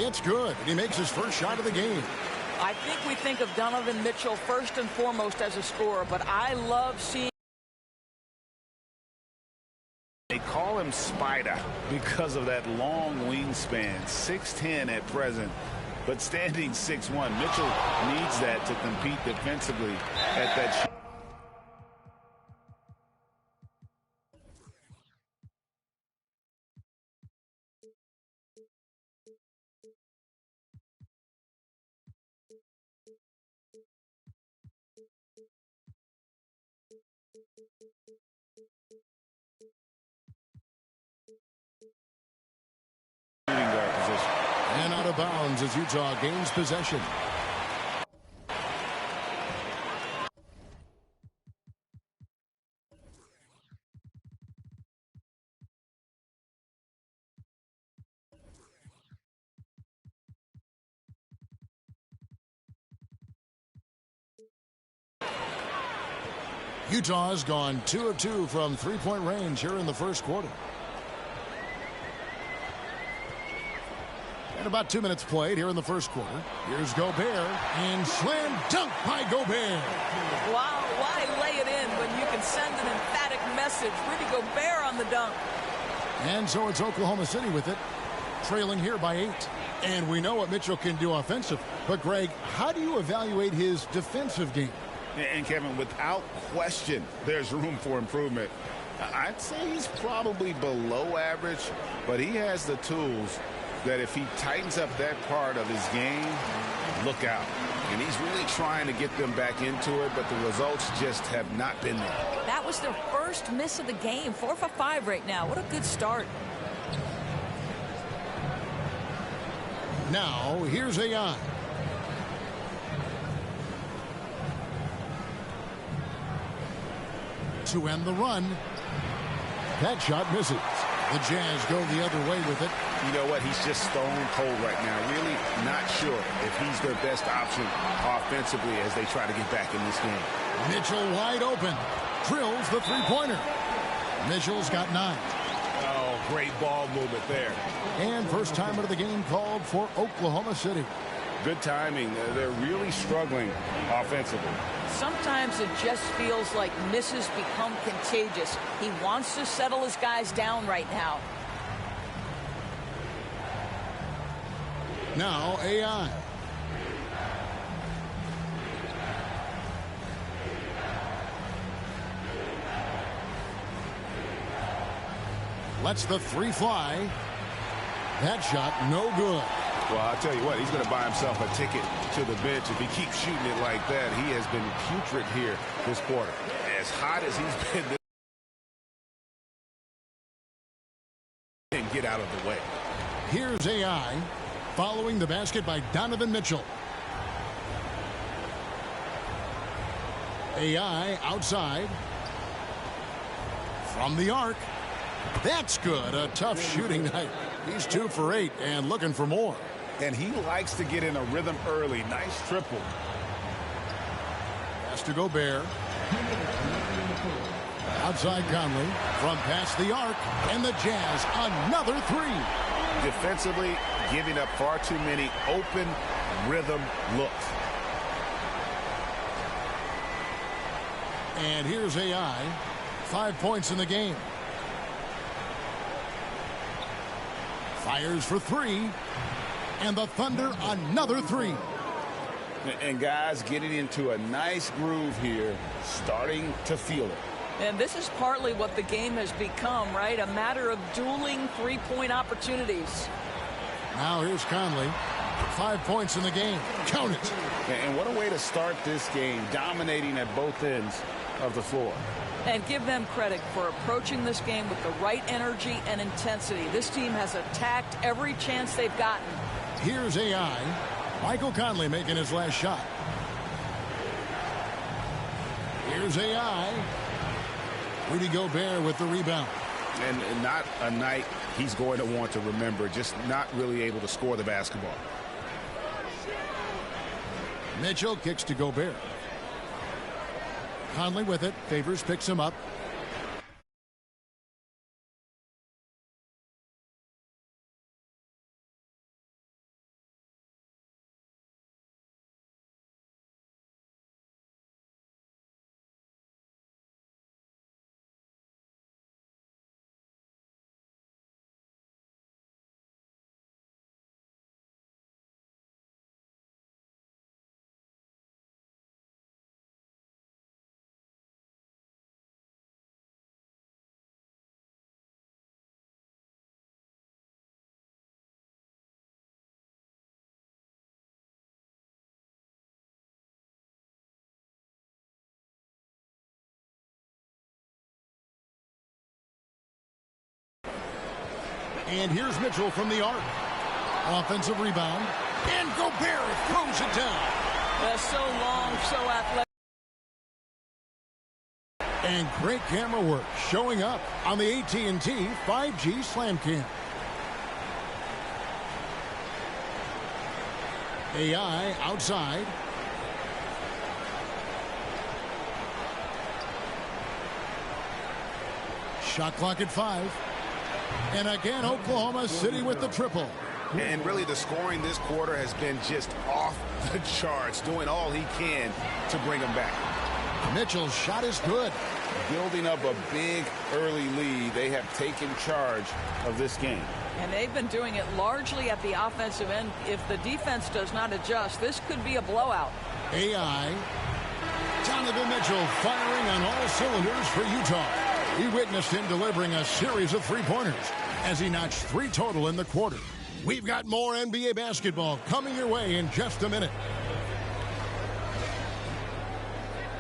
It's good, and he makes his first shot of the game. I think we think of Donovan Mitchell first and foremost as a scorer, but I love seeing. They call him Spider because of that long wingspan, 6'10" at present, but standing 6'1". Mitchell needs that to compete defensively at that. And out of bounds as Utah gains possession. Utah has gone 2 of 2 from three-point range here in the first quarter. And about 2 minutes played here in the first quarter. Here's Gobert, and slam dunk by Gobert. Wow, why lay it in when you can send an emphatic message? Rudy Gobert on the dunk. And so it's Oklahoma City with it, trailing here by 8. And we know what Mitchell can do offensive. But, Greg, how do you evaluate his defensive game? And, Kevin, without question, there's room for improvement. I'd say he's probably below average, but he has the tools that if he tightens up that part of his game, look out. And he's really trying to get them back into it, but the results just have not been there. That was their first miss of the game. 4 for 5 right now. What a good start. Now, here's AI. To end the run. That shot misses. The Jazz go the other way with it. You know what? He's just stone cold right now. Really not sure if he's their best option offensively as they try to get back in this game. Mitchell wide open. Drills the three-pointer. Mitchell's got 9. Oh, great ball movement there. And first timer of the game called for Oklahoma City. Good timing. They're really struggling offensively. Sometimes it just feels like misses become contagious. He wants to settle his guys down right now. Now AI. Lets the 3 fly. That shot no good. Well, I'll tell you what, he's going to buy himself a ticket to the bench if he keeps shooting it like that. He has been putrid here this quarter. As hot as he's been, and get out of the way. Here's AI following the basket by Donovan Mitchell. AI outside. From the arc. That's good. A tough shooting night. He's 2 for 8 and looking for more. And he likes to get in a rhythm early. Nice triple. Pass to Gobert. Outside Conley. From past the arc. And the Jazz another 3. Defensively, giving up far too many open rhythm looks. And here's AI. 5 points in the game. Fires for 3. And the Thunder another 3. And guys getting into a nice groove here, starting to feel it. And this is partly what the game has become, right? A matter of dueling three-point opportunities. Now here's Conley. 5 points in the game. Count it. And what a way to start this game, dominating at both ends of the floor. And give them credit for approaching this game with the right energy and intensity. This team has attacked every chance they've gotten. Here's AI. Michael Conley making his last shot. Here's AI. Rudy Gobert with the rebound. And not a night he's going to want to remember, just not really able to score the basketball. Mitchell kicks to Gobert. Conley with it. Favors picks him up. And here's Mitchell from the arc. Offensive rebound. And Gobert throws it down. That's so long, so athletic. And great camera work showing up on the AT&T 5G Slam Cam. AI outside. Shot clock at 5. And again, Oklahoma City with the triple. And really, the scoring this quarter has been just off the charts, doing all he can to bring them back. Mitchell's shot is good. Building up a big early lead, they have taken charge of this game. And they've been doing it largely at the offensive end. If the defense does not adjust, this could be a blowout. AI. Donovan Mitchell firing on all cylinders for Utah. We witnessed him delivering a series of three-pointers as he notched 3 total in the quarter. We've got more NBA basketball coming your way in just a minute.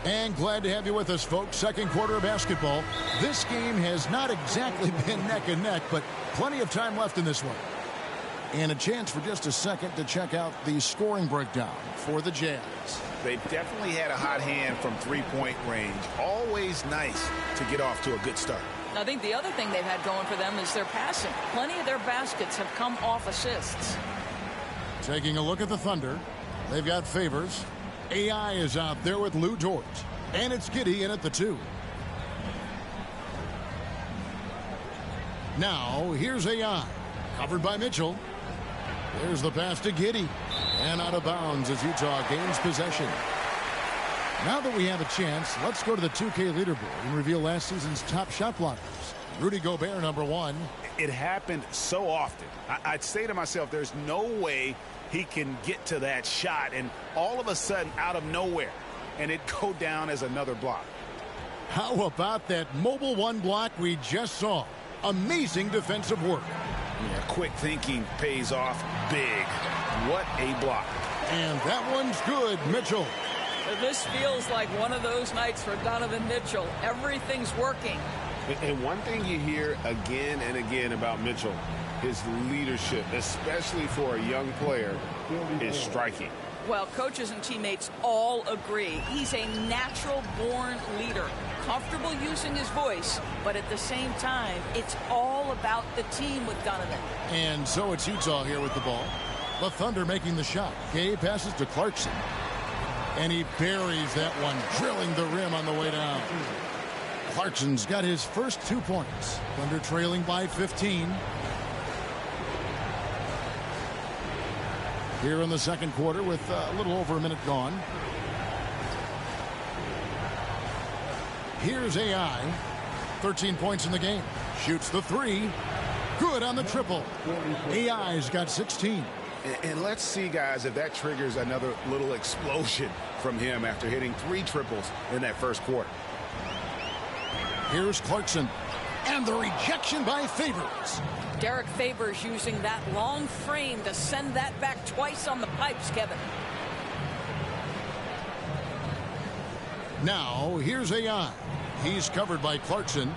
And glad to have you with us, folks. Second quarter of basketball. This game has not exactly been neck and neck, but plenty of time left in this one. And a chance for just a second to check out the scoring breakdown for the Jazz. They've definitely had a hot hand from three-point range. Always nice to get off to a good start. I think the other thing they've had going for them is their passing. Plenty of their baskets have come off assists. Taking a look at the Thunder, they've got Favors. AI is out there with Lou George. And it's Giddey in at the 2. Now, here's AI. Covered by Mitchell. There's the pass to Giddey. And out of bounds as Utah gains possession. Now that we have a chance, let's go to the 2K leaderboard and reveal last season's top shot blockers. Rudy Gobert, number 1. It happened so often. I'd say to myself, there's no way he can get to that shot, and all of a sudden, out of nowhere, and it go down as another block. How about that mobile 1 block we just saw? Amazing defensive work. Yeah, quick thinking pays off big. What a block. And that one's good, Mitchell. This feels like one of those nights for Donovan Mitchell. Everything's working. And one thing you hear again and again about Mitchell, his leadership, especially for a young player, is striking. Well, coaches and teammates all agree. He's a natural-born leader, comfortable using his voice, but at the same time, it's all about the team with Donovan. And so it's Utah here with the ball. The Thunder making the shot. Gay passes to Clarkson. And he buries that one, drilling the rim on the way down. Clarkson's got his first 2 points. Thunder trailing by 15. Here in the second quarter with a little over a minute gone. Here's AI. 13 points in the game. Shoots the 3. Good on the triple. AI's got 16. And let's see, guys, if that triggers another little explosion from him after hitting 3 triples in that first quarter. Here's Clarkson. And the rejection by Favors. Derek Favors using that long frame to send that back twice on the pipes, Kevin. Now, here's AI. He's covered by Clarkson.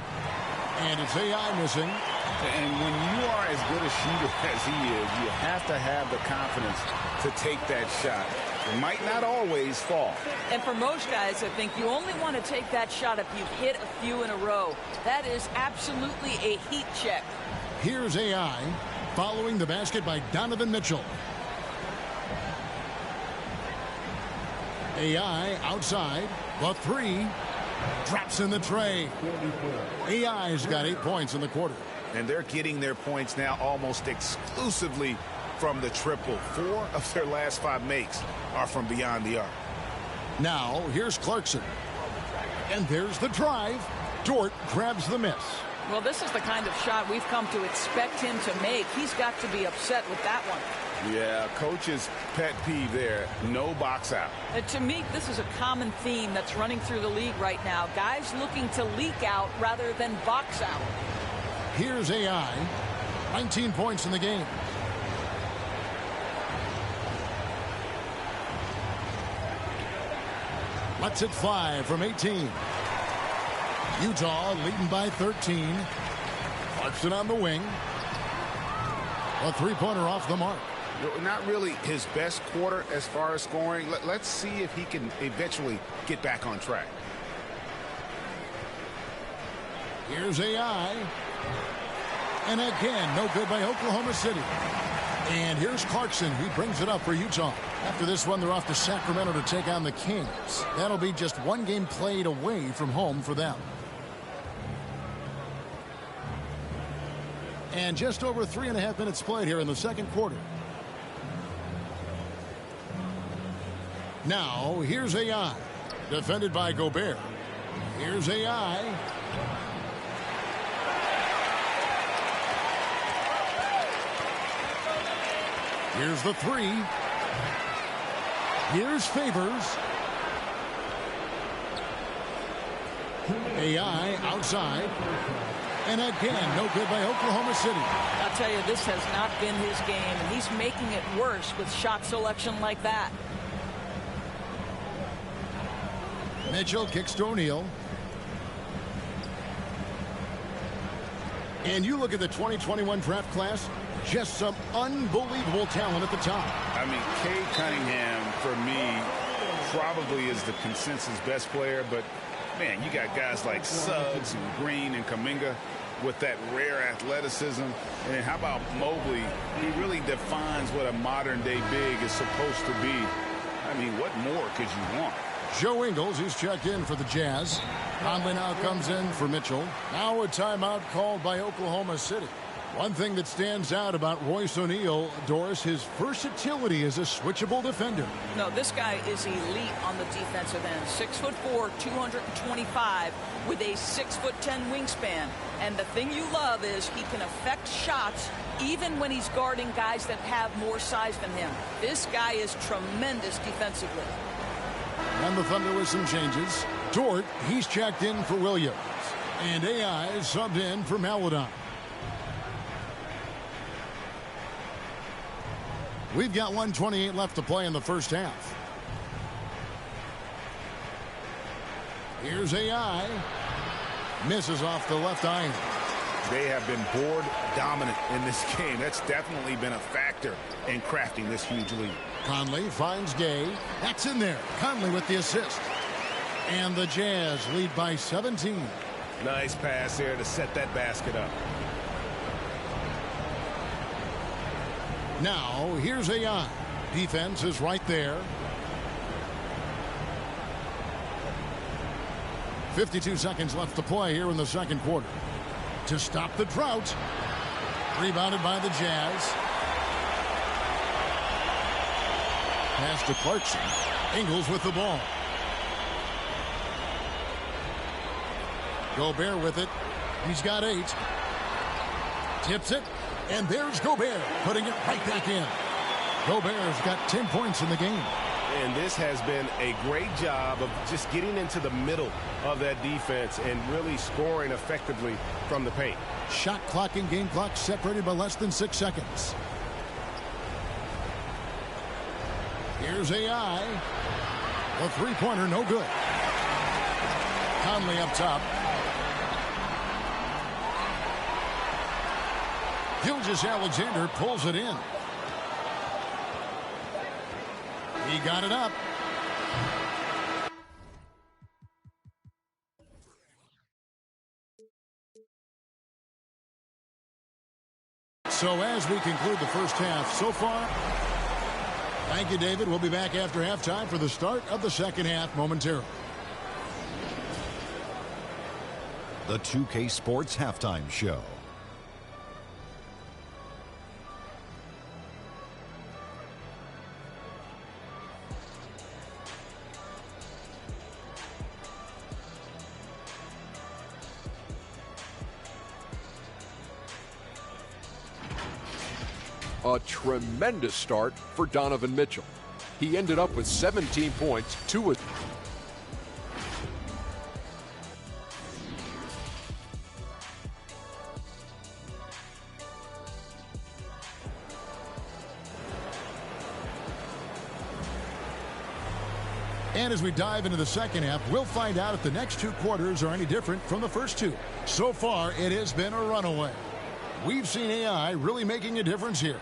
And it's AI missing. And when you are as good a shooter as he is, you have to have the confidence to take that shot. It might not always fall. And for most guys, I think you only want to take that shot if you've hit a few in a row. That is absolutely a heat check. Here's AI following the basket by Donovan Mitchell. AI outside. The 3 drops in the tray. AI's got 8 points in the quarter. And they're getting their points now almost exclusively from the triple. 4 of their last 5 makes are from beyond the arc. Now, here's Clarkson. And there's the drive. Dort grabs the miss. Well, this is the kind of shot we've come to expect him to make. He's got to be upset with that one. Yeah, coach's pet peeve there. No box out. To me, this is a common theme that's running through the league right now. Guys looking to leak out rather than box out. Here's AI. 19 points in the game. Lets it fly from 18. Utah leading by 13. Clarkson on the wing. A three-pointer off the mark. Not really his best quarter as far as scoring. Let's see if he can eventually get back on track. Here's AI. And again, no good by Oklahoma City. And here's Clarkson. He brings it up for Utah. After this one, they're off to Sacramento to take on the Kings. That'll be just one game played away from home for them. And just over 3.5 minutes played here in the second quarter. Now, here's AI. Defended by Gobert. Here's AI. Here's the three. Here's Favors. AI outside. And again, no good by Oklahoma City. I'll tell you, this has not been his game, and he's making it worse with shot selection like that. Mitchell kicks to O'Neal. And you look at the 2021 draft class, just some unbelievable talent at the top. I mean, Cade Cunningham, for me, probably is the consensus best player. But, man, you got guys like Suggs and Green and Kuminga with that rare athleticism. And how about Mobley? He really defines what a modern-day big is supposed to be. I mean, what more could you want? Joe Ingles, he's checked in for the Jazz. Conley now comes in for Mitchell. Now a timeout called by Oklahoma City. One thing that stands out about Royce O'Neal, Doris, his versatility as a switchable defender. No, this guy is elite on the defensive end. 6'4", 225 with a 6'10" wingspan. And the thing you love is he can affect shots even when he's guarding guys that have more size than him. This guy is tremendous defensively. And the Thunder with some changes. Dort, he's checked in for Williams. And AI is subbed in for Maladon. We've got 1:28 left to play in the first half. Here's AI. Misses off the left iron. They have been board dominant in this game. That's definitely been a factor in crafting this huge lead. Conley finds Gay. That's in there. Conley with the assist. And the Jazz lead by 17. Nice pass there to set that basket up. Now, here's AI. Defense is right there. 52 seconds left to play here in the second quarter. To stop the drought. Rebounded by the Jazz. Pass to Clarkson. Ingles with the ball. Gobert with it. He's got 8. Tips it. And there's Gobert putting it right back in. Gobert's got 10 points in the game. And this has been a great job of just getting into the middle of that defense and really scoring effectively from the paint. Shot clock and game clock separated by less than 6 seconds. Here's AI. A three-pointer, no good. Conley up top. Gilgeous-Alexander pulls it in. He got it up. So as we conclude the first half so far, thank you, David. We'll be back after halftime for the start of the second half momentarily. The 2K Sports Halftime Show. A tremendous start for Donovan Mitchell. He ended up with 17 points, 2 assists. And as we dive into the second half, we'll find out if the next 2 quarters are any different from the first 2. So far, it has been a runaway. We've seen AI really making a difference here.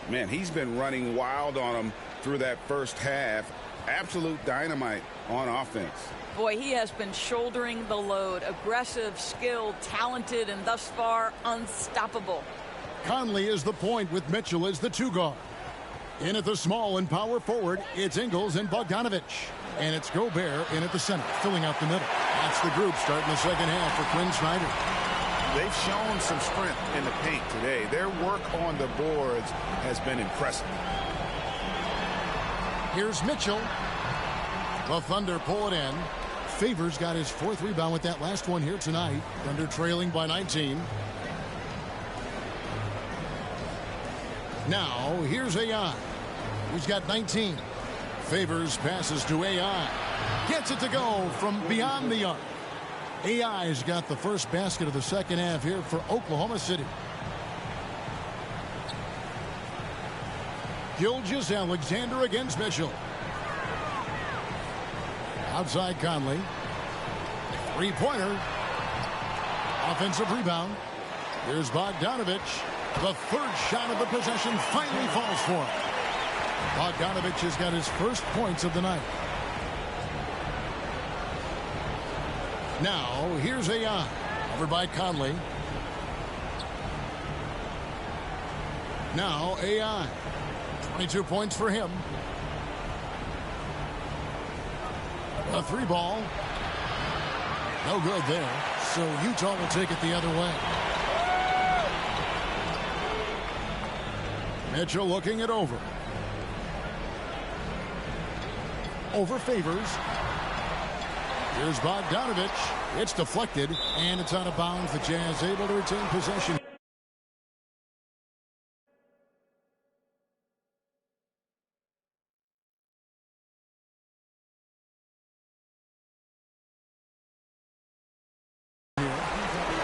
Man, he's been running wild on him through that first half. Absolute dynamite on offense. Boy, he has been shouldering the load. Aggressive, skilled, talented, and thus far unstoppable. Conley is the point with Mitchell as the 2 guard. In at the small and power forward, it's Ingles and Bogdanovich. And it's Gobert in at the center, filling out the middle. That's the group starting the second half for Quinn Snyder. They've shown some strength in the paint today. Their work on the boards has been impressive. Here's Mitchell. The Thunder pull it in. Favors got his 4th rebound with that last one here tonight. Thunder trailing by 19. Now, here's AI. He's got 19. Favors passes to AI. Gets it to go from beyond the arc. AI's got the first basket of the second half here for Oklahoma City. Gilgeous-Alexander against Mitchell. Outside Conley. 3-pointer. Offensive rebound. Here's Bogdanovich. The 3rd shot of the possession finally falls for him. Bogdanovich has got his first points of the night. Now, here's AI. Over by Conley. Now, AI. 22 points for him. A 3-ball. No good there. So Utah will take it the other way. Mitchell looking it over. Over Favors. Here's Bogdanovich. It's deflected, and it's out of bounds. The Jazz able to retain possession.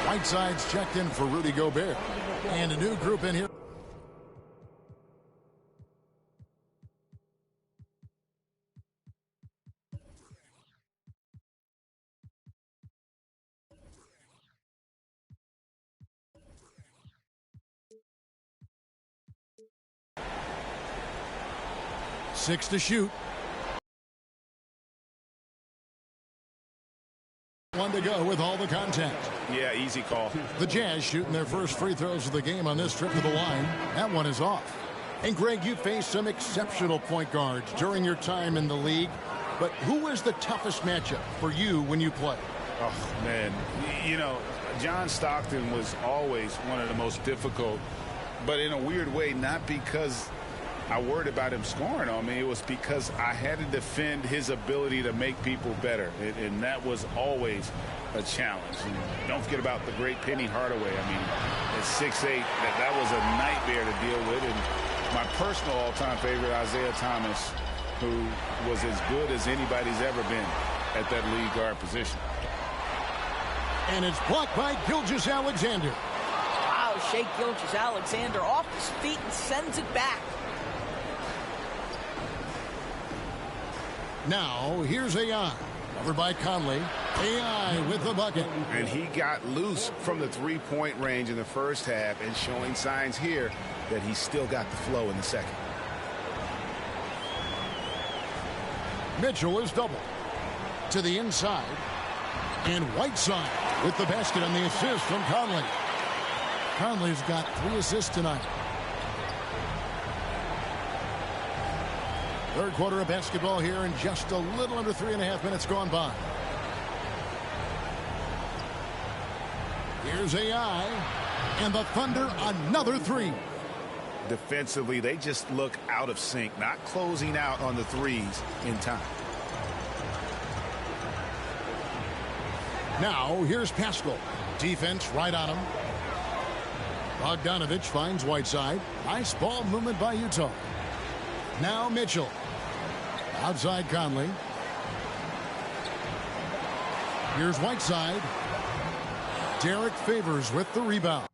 Whiteside's checked in for Rudy Gobert. And a new group in here. Six to shoot. 1 to go with all the contact. Yeah, easy call. The Jazz shooting their first free throws of the game on this trip to the line. That one is off. And Greg, you faced some exceptional point guards during your time in the league. But who was the toughest matchup for you when you played? Oh, man. You know, John Stockton was always one of the most difficult. But in a weird way, not because I worried about him scoring on me. It was because I had to defend his ability to make people better. And that was always a challenge. And don't forget about the great Penny Hardaway. I mean, at 6'8", that was a nightmare to deal with. And my personal all-time favorite, Isaiah Thomas, who was as good as anybody's ever been at that lead guard position. And it's blocked by Gilgeous-Alexander. Wow, Shai Gilgeous-Alexander off his feet and sends it back. Now, here's AI. Over by Conley. AI with the bucket. And he got loose from the three-point range in the first half and showing signs here that he's still got the flow in the second. Mitchell is double. To the inside. And Whiteside with the basket on the assist from Conley. Conley's got 3 assists tonight. Third quarter of basketball here, and just a little under 3.5 minutes gone by. Here's AI, and the Thunder another 3. Defensively, they just look out of sync, not closing out on the threes in time. Now, here's Pascal. Defense right on him. Bogdanovich finds Whiteside. Nice ball movement by Utah. Now Mitchell. Outside Conley. Here's Whiteside. Derek Favors with the rebound.